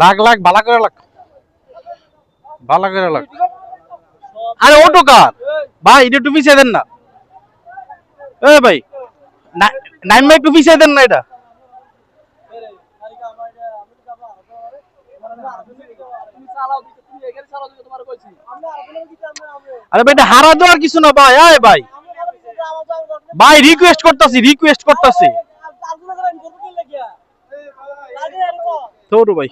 লাখ লাখ বালা করে লাখ, বালা করে লাখ। আরে অটো কার ভাই, এটা একটু পিছিয়ে দেন না। এ ভাই, নাইম ভাই একটু পিছিয়ে দেন না এটা। আরে ভাই, এটা হারা দেওয়ার কিছু না ভাই। আয় ভাই, ভাই রিকোয়েস্ট করতেছি, রিকোয়েস্ট করতেছি। তোর ভাই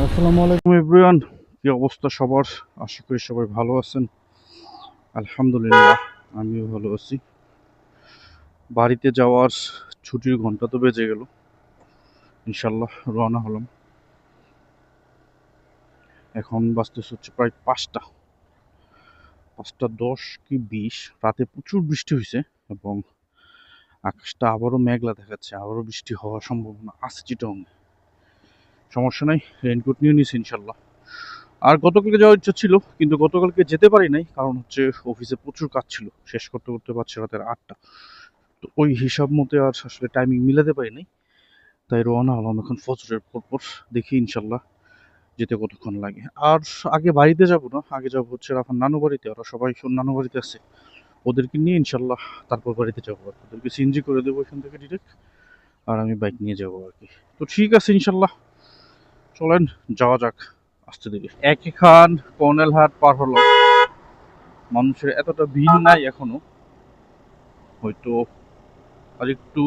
আসসালামু আলাইকুম এভরিওয়ান, কি অবস্থা সবার? আশা করি সবাই ভালো আছেন। আলহামদুলিল্লাহ, আমিও ভালো আছি। বাড়িতে যাওয়ার ছুটির ঘন্টা তো বেজে গেল, ইনশাল্লাহ রওনা হলাম। এখন বাজতেছে হচ্ছে প্রায় 5টা 10 কি 20। রাতে প্রচুর বৃষ্টি হয়েছে এবং আকাশটা আবারও মেঘলা দেখাচ্ছে, আবারও বৃষ্টি হওয়ার সম্ভাবনা আছে চিটং। সমস্যা নাই, রেইনকোট নিয়ে নিয়েছি ইনশাল্লাহ। আর গতকালকে যাওয়ার ইচ্ছা ছিল, কিন্তু গতকালকে যেতে পারি নাই, কারণ হচ্ছে অফিসে প্রচুর কাজ ছিল, শেষ করতে করতে পারছি রাতের 8টা। তো ওই হিসাব মতে আর আসলে টাইমিং মিলাতে পারি নাই, তাই রওনা হলাম এখন ফজরের পরপর। দেখি ইনশাল্লাহ যেতে কতক্ষণ লাগে। আর আগে বাড়িতে যাব না, আগে যাব হচ্ছে রাফার নানু বাড়িতে। ওরা সবাই নানু বাড়িতে আছে, ওদেরকে নিয়ে ইনশাল্লাহ তারপর বাড়িতে যাবো। আর ওদেরকে সিএনজি করে দেবো এখান থেকে ডিরেক্ট, আর আমি বাইক নিয়ে যাবো আর কি। তো ঠিক আছে ইনশাল্লাহ, চলেন যাওয়া যাক আসতে দেরি। একই খান কর্নেলহাট পার হলো, মানুষের এতটা ভিড় নাই এখনো, হয়তো আর একটু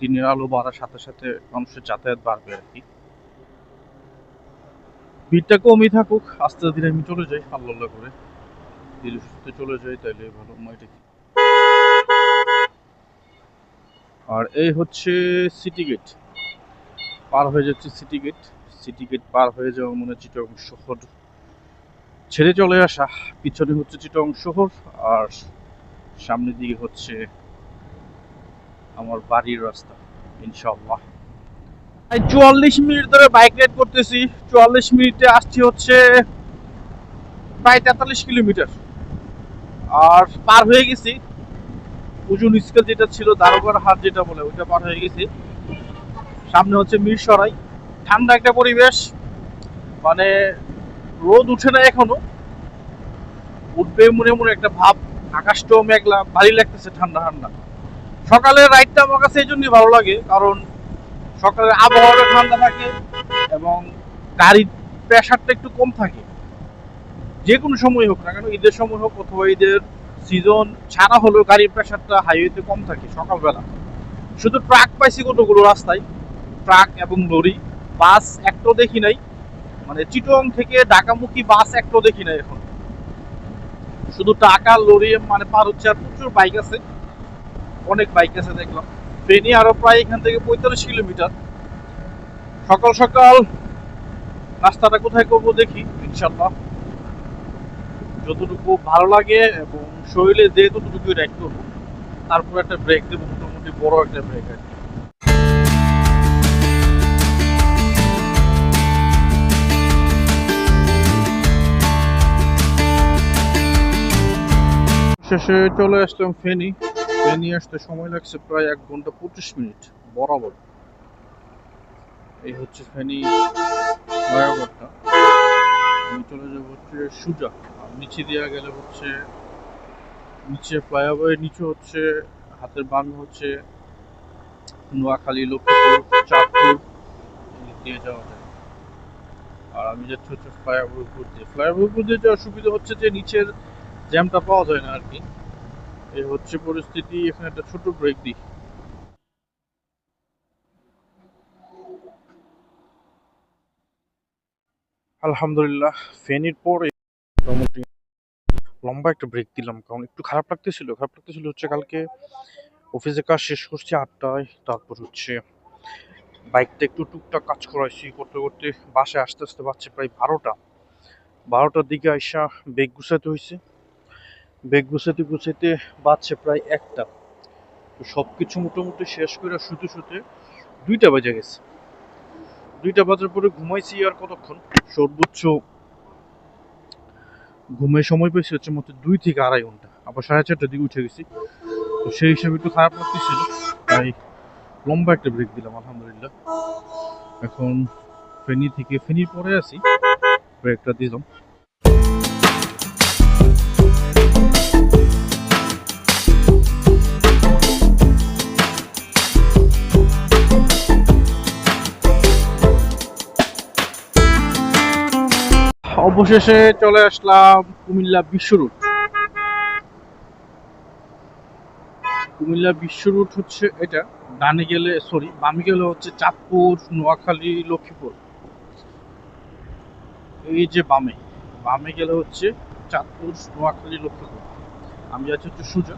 দিনের আলো বাড়ার সাথে সাথে মানুষের যাতায়াত বাড়বে আর কি। ভিড়টা কমই থাকুক, আস্তে ধীরে আমি চলে যাই আল্লাহ আল্লাহ করে, ধীরে সুস্থে চলে যাই, তাইলে ভালো এটা কি। আর এই হচ্ছে সিটি গেট, পার হয়ে যাচ্ছে সিটি গেট। সিটি গেট পার হয়ে যাওয়া মনে চিটং শহর ছেড়ে চলে আসা। পিছনে হচ্ছে চিটং শহর, আর সামনের দিকে হচ্ছে আমার বাড়ির রাস্তা ইনশাআল্লাহ। 44 মিনিট ধরে বাইক রাইড করতেছি, 44 মিনিটে আসছি হচ্ছে প্রায় 43 কিলোমিটার। আর পার হয়ে গেছি উজুন স্কেল যেটা ছিল, দারোগার হাট যেটা বলে, ওইটা পার হয়ে গেছি। সামনে হচ্ছে মিরসরাই, ঠান্ডা একটা পরিবেশ, মানে রোদ উঠে না এখনো, উঠবে মনে মনে একটা ভাব। আকাশটাও মেঘলা, ভারী লাগতেছে, ঠান্ডা ঠান্ডা। সকালের রাইডটা আমার কাছে এই জন্যই ভালো লাগে, কারণ সকালের আবহাওয়াটা ঠান্ডা থাকে এবং গাড়ির প্রেশারটা একটু কম থাকে। যে কোনো সময় হোক না কেন, ঈদের সময় হোক অথবা ঈদের সিজন ছাড়া হলেও গাড়ির প্রেশারটা হাইওয়েতে কম থাকে সকালবেলা। শুধু ট্রাক পাইছি কতগুলো রাস্তায়, ট্রাক এবং লরি। বাস একটাও দেখি নাই, মানে চিটং থেকে ঢাকামুখী বাস একটাও দেখি নাই এখন। শুধু ট্রাক আর লরি মানে পার হচ্ছে, আর প্রচুর বাইক আছে, অনেক বাইক আছে দেখলাম। ফেনী আরো প্রায় এখান থেকে 45 কিলোমিটার। সকাল সকাল রাস্তাটা কোথায় করবো দেখি ইনশাল্লাহ, যতটুকু ভালো লাগে এবং শরীরে যে ততটুকু রাইড করবো। তারপর একটা ব্রেক দেবো, মোটামুটি বড় একটা ব্রেক আর কি। শেষে চলে আসলাম ফেনী। ফেনী আসতে সময় লাগছে প্রায় 1 ঘন্টা 25 মিনিট বরাবর। এই হচ্ছে ফেনী ফ্লাইওভারটা। আমি চলে যাবো হচ্ছে সুজা, আর নিচে দেওয়া গেলে হচ্ছে নিচে ফ্লাইওভারের নিচে হচ্ছে হাতের বাম হচ্ছে নোয়াখালী, লক্ষ্মীপুর, চাঁদপুর দিয়ে যাওয়া যায়। আর আমি যাচ্ছি হচ্ছে ফ্লাইওভার উপর দিয়ে। ফ্লাইওভার উপর দিয়ে যাওয়ার সুবিধা হচ্ছে যে নিচের জ্যামটা পাওয়া যায় না আর কি। এই হচ্ছে পরিস্থিতি। এখানে একটা ছোট ব্রেক দিই। আলহামদুলিল্লাহ, ফেনীর পরে মোটামুটি লম্বা একটা ব্রেক দিলাম, কারণ একটু খারাপ লাগতেছিল হচ্ছে কালকে অফিসে কাজ শেষ করছি 8টায়, তারপর হচ্ছে বাইকটা একটু টুকটাক কাজ করাইছি, করতে করতে বাসায় আস্তে আস্তে বাজছে প্রায় 12টার দিকে আইসা ব্যাগ গুছাতে হয়েছে। ব্যাগ গুছাতে গুছাতে বাজছে প্রায় 1টা। তো সব কিছু মোটামুটি শেষ করে শুতে শুতে 2টা বেজে গেছে। 2টা বাজার পরে ঘুমাইছি আর কতক্ষণ, সর্বোচ্চ ঘুমের সময় পেয়েছি হচ্ছে মতো 2 থেকে 2.5 ঘন্টা। আবার 4:30টার দিকে উঠে গেছি, তো সেই হিসাবে একটু খারাপ লাগতেছিল, তাই লম্বা একটা ব্রেক দিলাম আলহামদুলিল্লাহ। এখন ফেনীর পরে আছি, ব্রেকটা দিলাম। অবশেষে চলে আসলাম কুমিল্লা বিশ্ব রুট। কুমিল্লা বিশ্ব রুট হচ্ছে এটা, ডানে গেলে বামে গেলে হচ্ছে চাঁদপুর, নোয়াখালী, লক্ষ্মীপুর। এই যে বামে বামে গেলে হচ্ছে চাঁদপুর, নোয়াখালী, লক্ষ্মীপুর। আমি আছি হচ্ছে সোজা,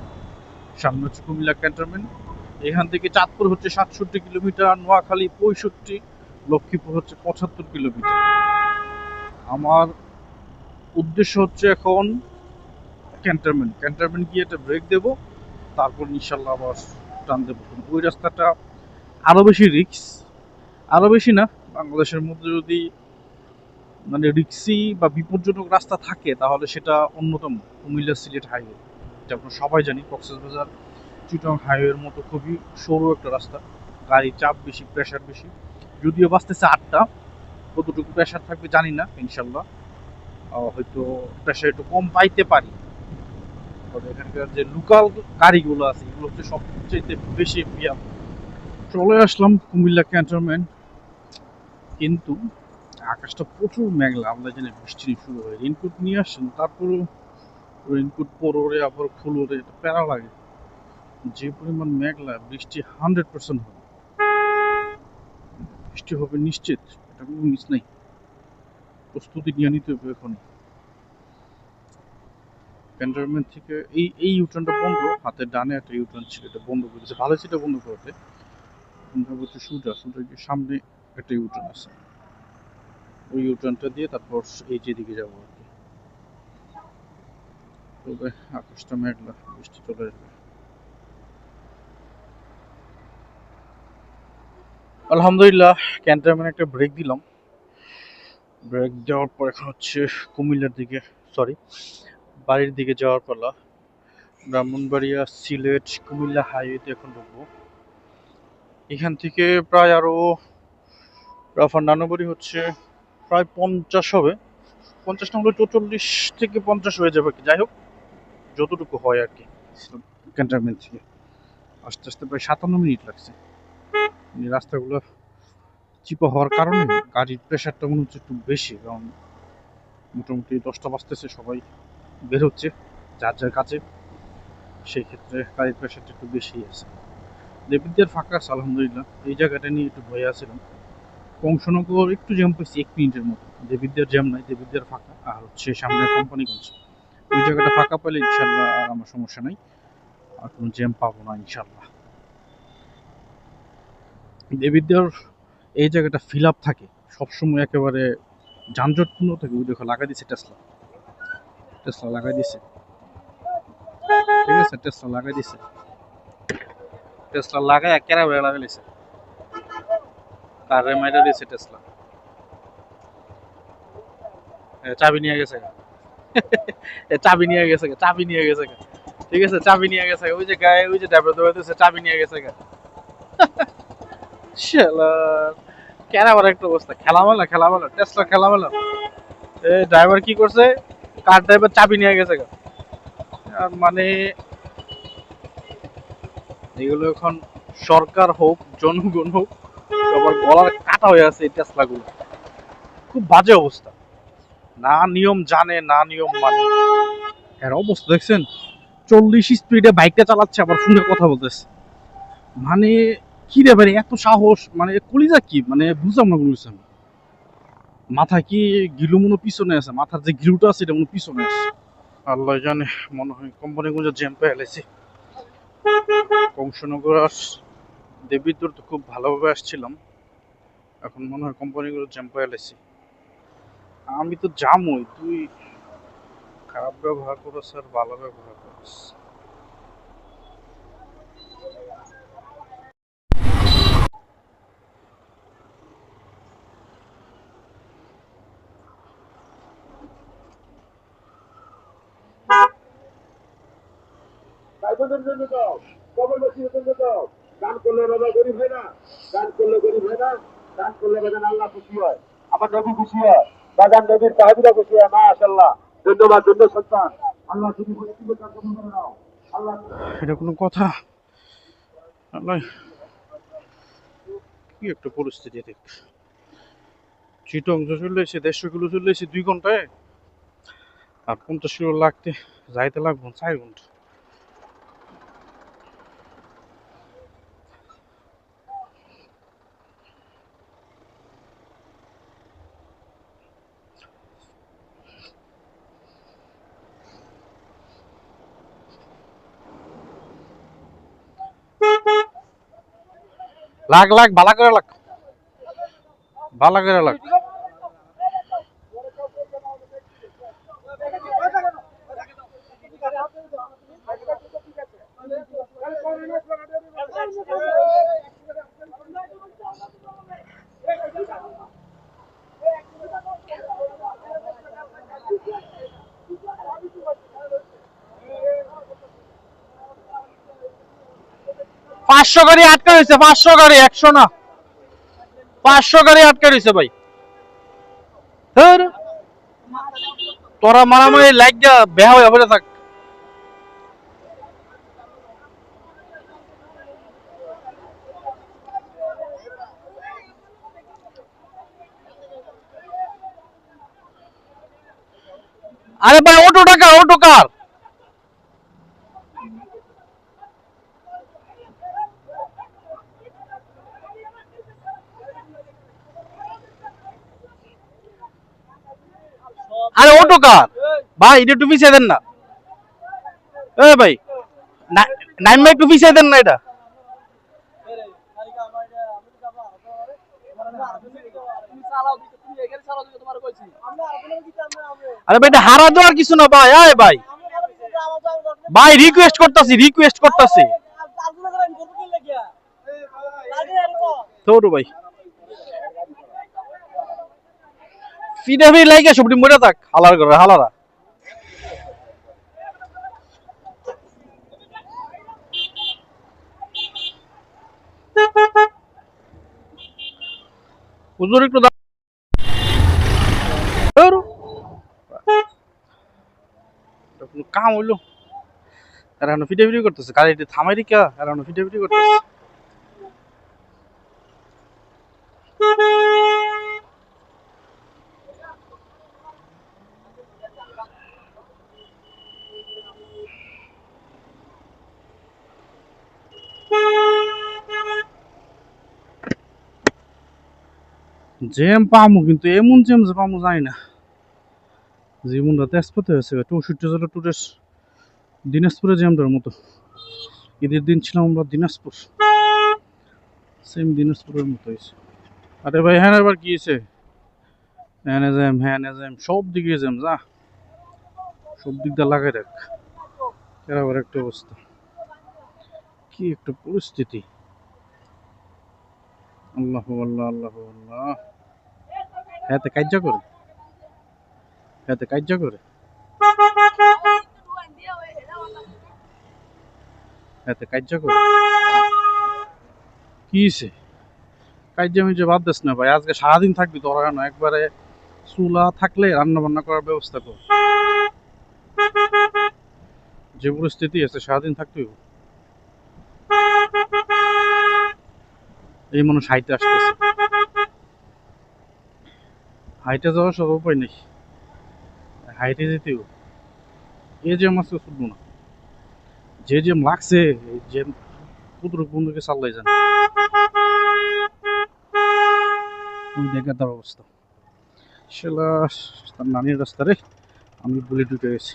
সামনে হচ্ছে কুমিল্লা ক্যান্টনমেন্ট। এখান থেকে চাঁদপুর হচ্ছে 67 কিলোমিটার, নোয়াখালী 65, লক্ষ্মীপুর হচ্ছে 75 কিলোমিটার। আমার উদ্দেশ্য হচ্ছে এখন ক্যান্টনমেন্ট গিয়ে একটা ব্রেক দেবো, তারপর ইনশাল্লাহ আবার টান দেবো। ওই রাস্তাটা আরো বেশি রিস্ক, আরো বেশি না, বাংলাদেশের মধ্যে যদি মানে রিক্সি বা বিপজ্জনক রাস্তা থাকে তাহলে সেটা অন্যতম কুমিল্লা সিলেট হাইওয়ে। এটা আমরা সবাই জানি, কক্সবাজার চিটং হাইওয়ের মতো খুবই সরু একটা রাস্তা, গাড়ির চাপ বেশি, প্রেশার বেশি। যদিও বাঁচতেছে 8টা, কতটুকু প্রেশার থাকবে জানি না, ইনশাল্লাহ হয়তো প্রেশার একটু কম পাইতে পারি। তবে এখানকার যে লোকাল গাড়িগুলো আছে এগুলো হচ্ছে সবচেয়ে বেশি পিয়ার। চলে আসলাম কুমিল্লা ক্যান্টনমেন্ট, কিন্তু আকাশটা প্রচুর মেঘলা, আমরা জানি বৃষ্টি শুরু হয়। রেইনকোট নিয়ে আসছেন, তারপরেও রেইনকোট পরে আবার খুলরে, এটা প্যারা লাগে। যে পরিমাণ মেঘলা, বৃষ্টি 100% হবে, বৃষ্টি হবে নিশ্চিত, এটা কোনো মিস নাই। প্রস্তুতি নিয়ে নিতে হবে এখন। ক্যান্টনমেন্ট থেকে এই ইউটার্নটা বন্ধ, হাতের ডানে একটা ইউটার্ন ছিল, এটা বন্ধ করেছে, ভালো ছিল বন্ধ করতে। হচ্ছে সোজা গিয়ে সামনে একটা ইউটার্ন আছে, ওই ইউটার্নটা দিয়ে তারপর এই যেদিকে যাবো আর কি। তবে আকাশটা মেঘলা, বৃষ্টি চলে আসবে আলহামদুলিল্লাহ। ক্যান্টনমেন্ট একটা ব্রেক দিলাম, ব্রেক দেওয়ার পর এখন হচ্ছে কুমিল্লার দিকে, বাড়ির দিকে যাওয়ার পালা। ব্রাহ্মণবাড়িয়া, সিলেট, কুমিল্লা হাইওয়েতে এখন ঢুকবো। এখান থেকে প্রায় আরো রাফার নানুবাড়ি হচ্ছে প্রায় 50 হবে, 50 না হলে 44 থেকে 50 হয়ে যাবে, যাই হোক যতটুকু হয় আর কি। ক্যান্টনমেন্ট থেকে আস্তে আস্তে প্রায় 57 মিনিট লাগছে। রাস্তাগুলো চিপা হওয়ার কারণে গাড়ির প্রেশারটা মনে হচ্ছে একটু বেশি, কারণ মোটামুটি 10টা বাজতেছে, সবাই বের হচ্ছে যার যার কাছে, সেই ক্ষেত্রে গাড়ির প্রেশারটা একটু বেশি আছে। দেবিদ্যার ফাঁকা আছে আলহামদুলিল্লাহ, এই জায়গাটা নিয়ে একটু ভয়ে আসছিলাম। কংসনগর একটু জ্যাম পেয়েছি 1 মিনিটের মতো, দেবিদ্যার জ্যাম নাই, দেবিদ্যার ফাঁকা। আর হচ্ছে সামনে কোম্পানিগঞ্জ, ওই জায়গাটা ফাঁকা পেলে ইনশাল্লাহ আর আমার সমস্যা নাই, আর কোনো জ্যাম পাবো না ইনশাল্লাহ। দেবিদ্যার এই জায়গাটা ফিল আপ থাকে সবসময়, একেবারে যানজটপূর্ণ থাকে। ওই দেখো লাগাই দিছে টেসলা লাগাই দিছে, ঠিক আছে, টেসলা লাগাই দিছে, টেসলা লাগাই একেরা বেড়া ফেলেছে, কারে মাইরা দিছে টেসলা। চাবি নিয়ে গেছে, চাবি নিয়ে গেছে, চাবি নিয়ে গেছে, ঠিক আছে, চাবি নিয়ে গেছে। ওই যে গায়ে ওই যে ড্রাইভার দৌড়াইতেছে, চাবি নিয়ে গেছে। শালার কেন আবার একটা অবস্থা, খেলামেলা টেসলা খেলামেলা। এই ড্রাইভার কি করছে, কার ড্রাইভার চাবি নিয়ে গেছে। আর মানে এগুলো এখন সরকার হোক জনগণ হোক সবার গলার কাটা হয়ে আছে এই টেসলা গুলো, খুব বাজে অবস্থা। না নিয়ম জানে, না নিয়ম মানে, এর অবস্থা দেখছেন, 40 স্পিডে বাইকটা চালাচ্ছে, আবার ফোনে কথা বলতেছে। মানে কি রে ভাই, এত সাহস, মানে কলিজা কি, মানে বুঝলাম না কোনো কিছু। মাথা কি গিলু মনে পিছনে আছে, মাথার যে গিলুটা আছে এটা মনে পিছনে আছে, আল্লাহ জানে। মনে হয় কোম্পানিগুলো জ্যাম পেয়ে এলাইছি। কংসনগর আর দেবীদুর তো খুব ভালোভাবে আসছিলাম, এখন মনে হয় কোম্পানিগুলো জ্যাম করে লাইছি। আমি তো জামই, তুই খারাপ ব্যবহার করছ আর ভালো ব্যবহার করছ। ভাইবোনদের জন্য দাও, কবরবাসীর জন্য দাও। দান করলে বাবা গরিব হয় না, দান করলে গরিব হয় না, দান করলে বাজান আল্লাহ খুশি হয়, আমার নবী খুশি হয়, বাজান নবীর সাহাবীরা খুশি হয়। মাশাআল্লাহ, ধন্যবাদ, ধন্য সন্তান। আল্লাহ তুমি পরিচিত কার্যক্রম করে নাও। আল্লাহ এটা কোনো কথা? আল্লাহ, কি একটা পরিস্থিতি দেখ। চিটং চলে এসে 150 কিলো চলে এসে 2 ঘন্টায়, আর 50 কিলো লাগতে যাইতে লাগবো 4 ঘন্টা। লাগ লাগ ভালো করে লাগ, ভালো করে লাগ। পাঁচশো গাড়ি আটকা রয়েছে, 500 গাড়ি, 100 না, 500 গাড়ি আটকা রয়েছে ভাই। ধুর, তোরা মারামারি লাগ গা বেহা হয়ে পড়ে থাক। আরে ভাই অটো টাকা, অটো কার? আরে অটো কার ভাই? এটা একটু পিছিয়ে দেন না। এ ভাই, নাইম ভাই একটু পিছিয়ে দেন না এটা। আরে ভাই এটা হারা দেওয়ার কিছু না ভাই। আয় ভাই, ভাই রিকোয়েস্ট করতেছি, রিকোয়েস্ট করতেছি। তোর ভাই ফিডাফি লাইগা সবটি মরে থাক, হালার করে হালারা। হুজুর একটু কাম হইলো, আর এখন ফিডাফিডি করতেছে, গাড়িটি থামাই রিকা আর এখন ফিডাফিডি করতেছে। জ্যাম পামু, কিন্তু এমন জ্যাম যে পামু জানি না। জীবনটা তেজপাতে হয়েছে, 64 টুরের দিনাজপুরে জ্যামটার মতো। ঈদের দিন ছিলাম আমরা দিনাজপুর, সেম দিনাজপুরের মতো হয়েছে। আরে ভাই হ্যাঁ আবার কি হয়েছে? হ্যাঁ জ্যাম, হ্যাঁ জ্যাম, সব দিকে জ্যাম, যা সব দিক দিয়ে লাগাই রাখ। এবার একটা অবস্থা, কি একটা পরিস্থিতি। আল্লাহ আল্লাহ আল্লাহ আল্লাহ। হ্যাঁ কাজ্যা করে, হ্যাঁ কাজ্যা করে, হ্যাঁ কাজ্যা করে। কি হয়েছে? কাজ্যা মিজে বাদ দিস না ভাই, আজকে সারাদিন থাকবি তোরা কেন? একবারে চুলা থাকলে রান্না বান্না করার ব্যবস্থা কর। যে পরিস্থিতি আছে সারাদিন থাকতে হবে। এই মানুষ হাইটে আসতেছে, হাইটে যাওয়ার সব উপায় নেই, হাইটে যেতেও। এ যে মাছ শুধু না, যে জেম লাগছে, যে কুদরক বন্ধুকে চাল্লাই যান, দেখার তার অবস্থা। সেলা তার নানির রাস্তা রে, আমি বলে ঢুকে গেছি।